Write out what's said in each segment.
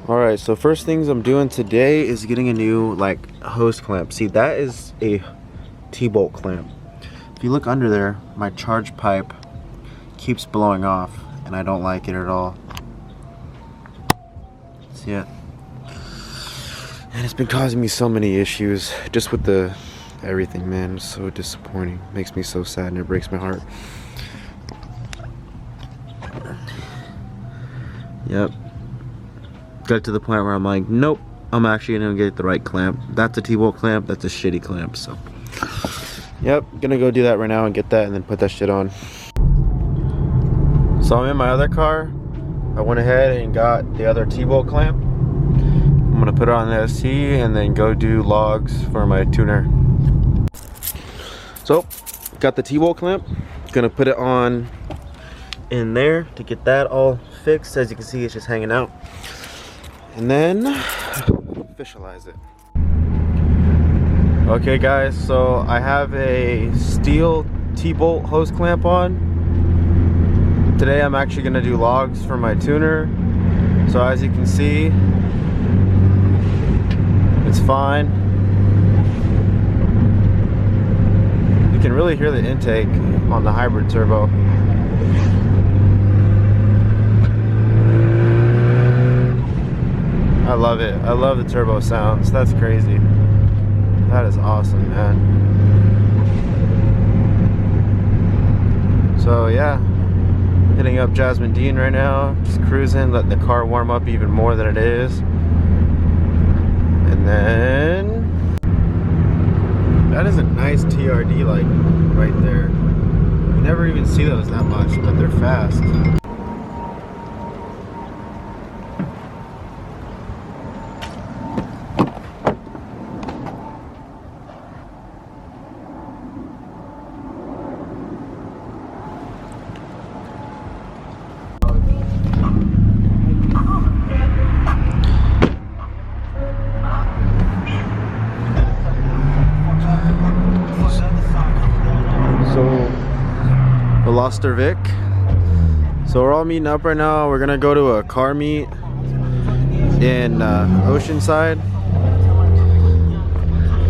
Alright, so first things I'm doing today is getting a new hose clamp. See, that is a T-bolt clamp. If you look under there, my charge pipe keeps blowing off and I don't like it at all. See it? And it's been causing me so many issues just with the everything, man. It's so disappointing. It makes me so sad and it breaks my heart. Yep. Got to the point where I'm like, nope, I'm actually gonna get the right clamp. That's a T-bolt clamp, that's a shitty clamp, so. Yep, gonna go do that right now and get that and then put that shit on. So I'm in my other car. I went ahead and got the other T-bolt clamp. I'm gonna put it on the ST and then go do logs for my tuner. So, got the T-bolt clamp. Gonna put it on in there to get that all fixed. As you can see, it's just hanging out. And then officialize it. Okay guys, so I have a steel T-bolt hose clamp on. Today I'm actually gonna do logs for my tuner. So as you can see, it's fine. You can really hear the intake on the hybrid turbo. I love it. I love the turbo sounds. That's crazy. That is awesome, man. So yeah, hitting up Jasmine Dean right now, just cruising, letting the car warm up even more than it is. And then that is a nice TRD light right there. You never even see those that much, but they're fast. Vic. So we're all meeting up right now. We're gonna go to a car meet in Oceanside.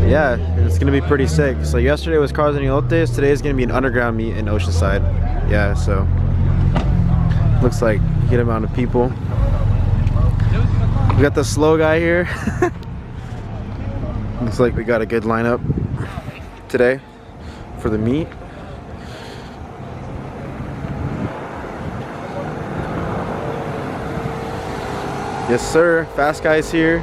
Yeah, it's gonna be pretty sick. So yesterday was Cars and Elotes. Today is gonna be an underground meet in Oceanside. Yeah, so looks like a good amount of people. We got the slow guy here. Looks like we got a good lineup today for the meet. Yes sir, fast guy's here.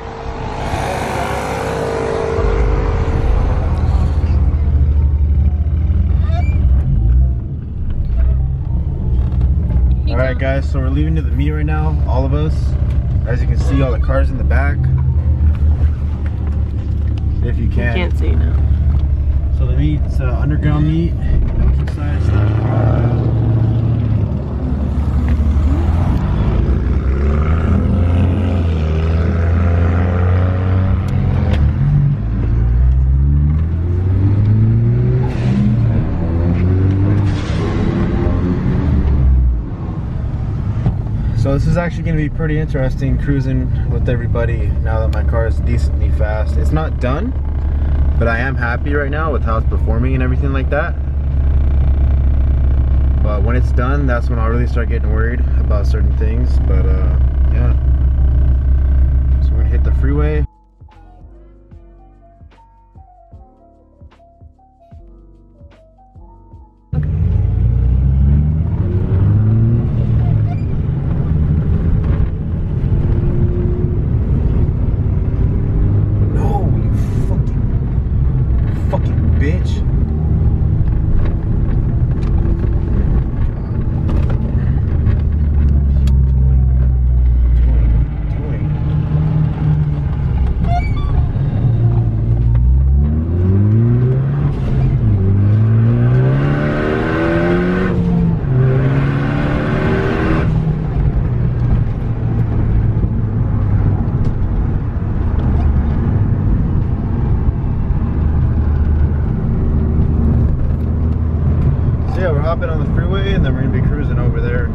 Alright guys, so we're leaving to the meet right now, all of us. As you can see, all the cars in the back. If you can. You can't see now. So the meet's underground meet, Oceanside stuff. So this is actually going to be pretty interesting, cruising with everybody now that my car is decently fast. It's not done, but I am happy right now with how it's performing and everything like that. But when it's done, that's when I'll really start getting worried about certain things. But yeah. So we're going to hit the freeway. hopping on the freeway and then we're gonna be cruising over there.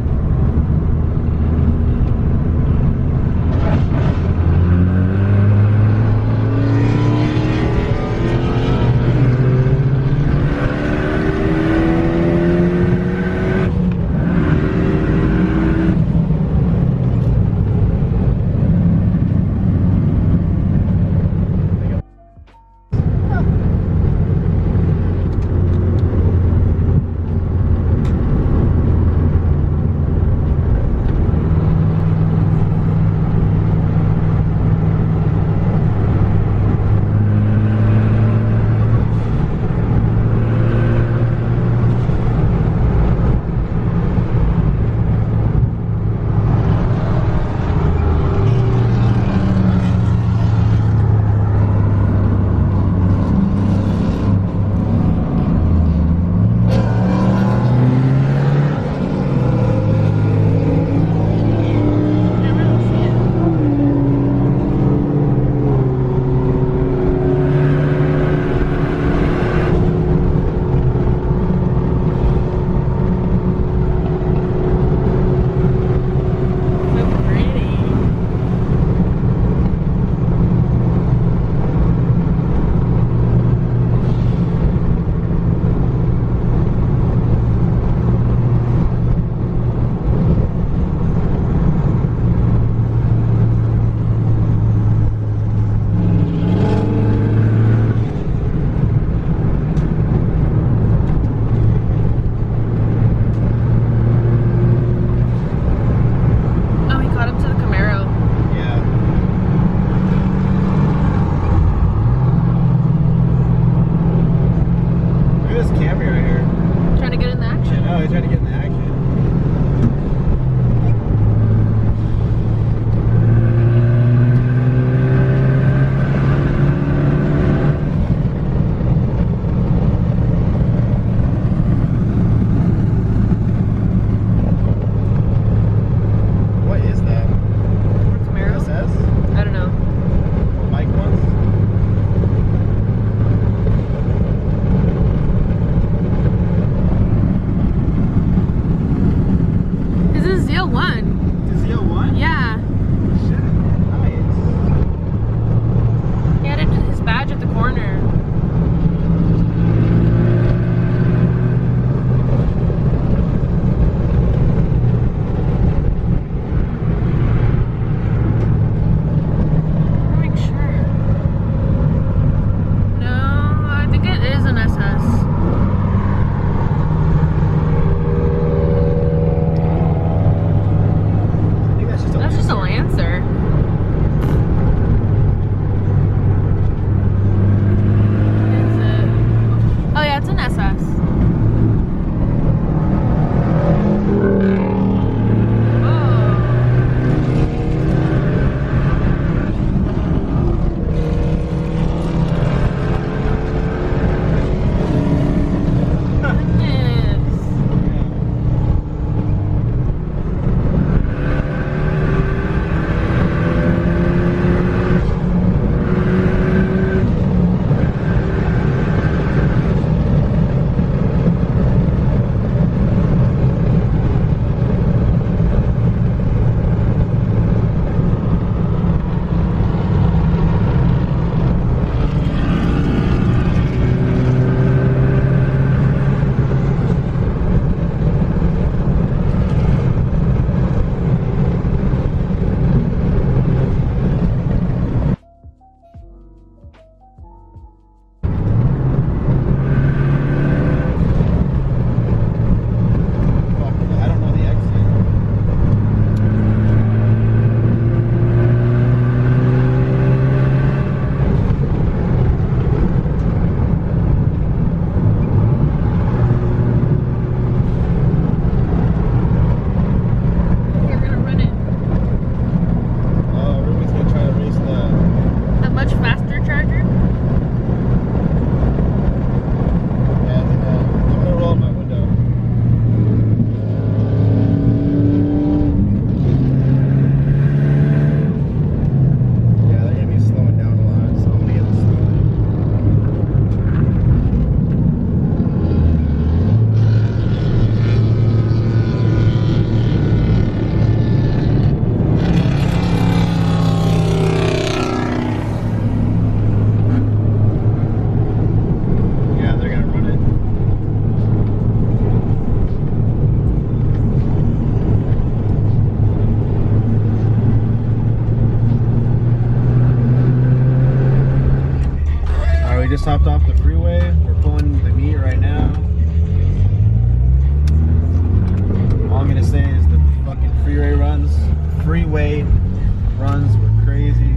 runs were crazy.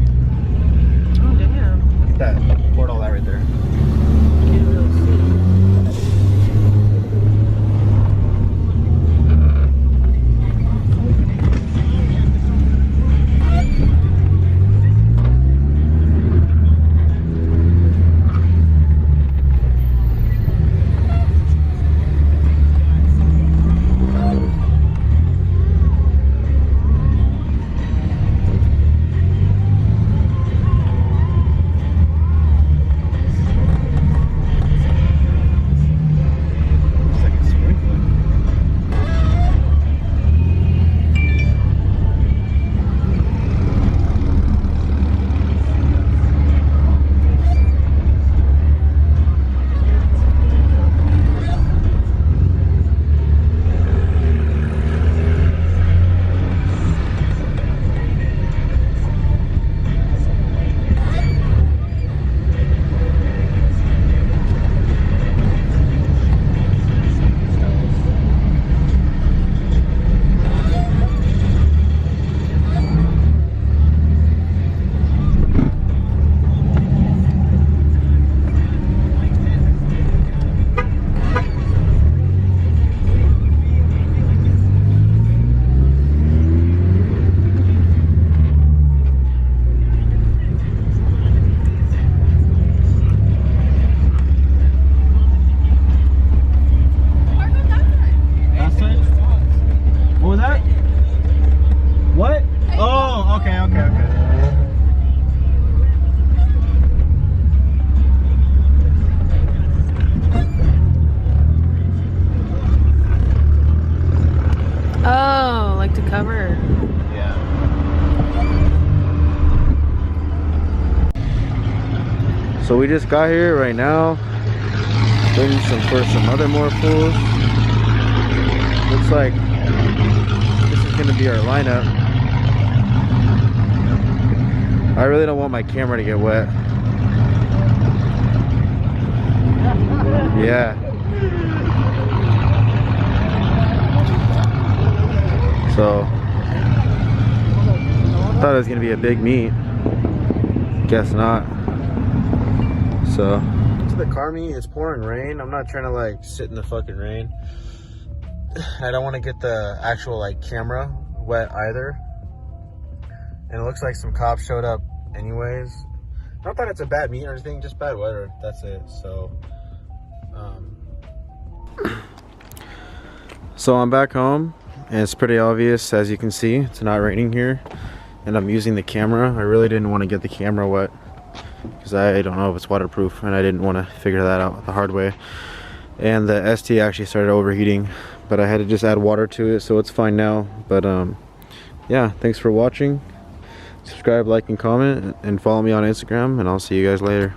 Oh damn. Look at that. Poured all that right there. Can't really see. Oh, like to cover. Yeah. So we just got here right now. Waiting for some other more pools. Looks like this is gonna be our lineup. I really don't want my camera to get wet. Yeah. So I thought it was gonna be a big meet. Guess not. So to the car meet, it's pouring rain. I'm not trying to like sit in the fucking rain. I don't want to get the actual like camera wet either. And it looks like some cops showed up anyways. Not that it's a bad meet or anything, just bad weather. That's it. So I'm back home. And it's pretty obvious, as you can see, it's not raining here. And I'm using the camera. I really didn't want to get the camera wet because I don't know if it's waterproof, and I didn't want to figure that out the hard way. And the ST actually started overheating, but I had to just add water to it, so it's fine now. But yeah, thanks for watching. Subscribe, like, and comment, and follow me on Instagram, and I'll see you guys later.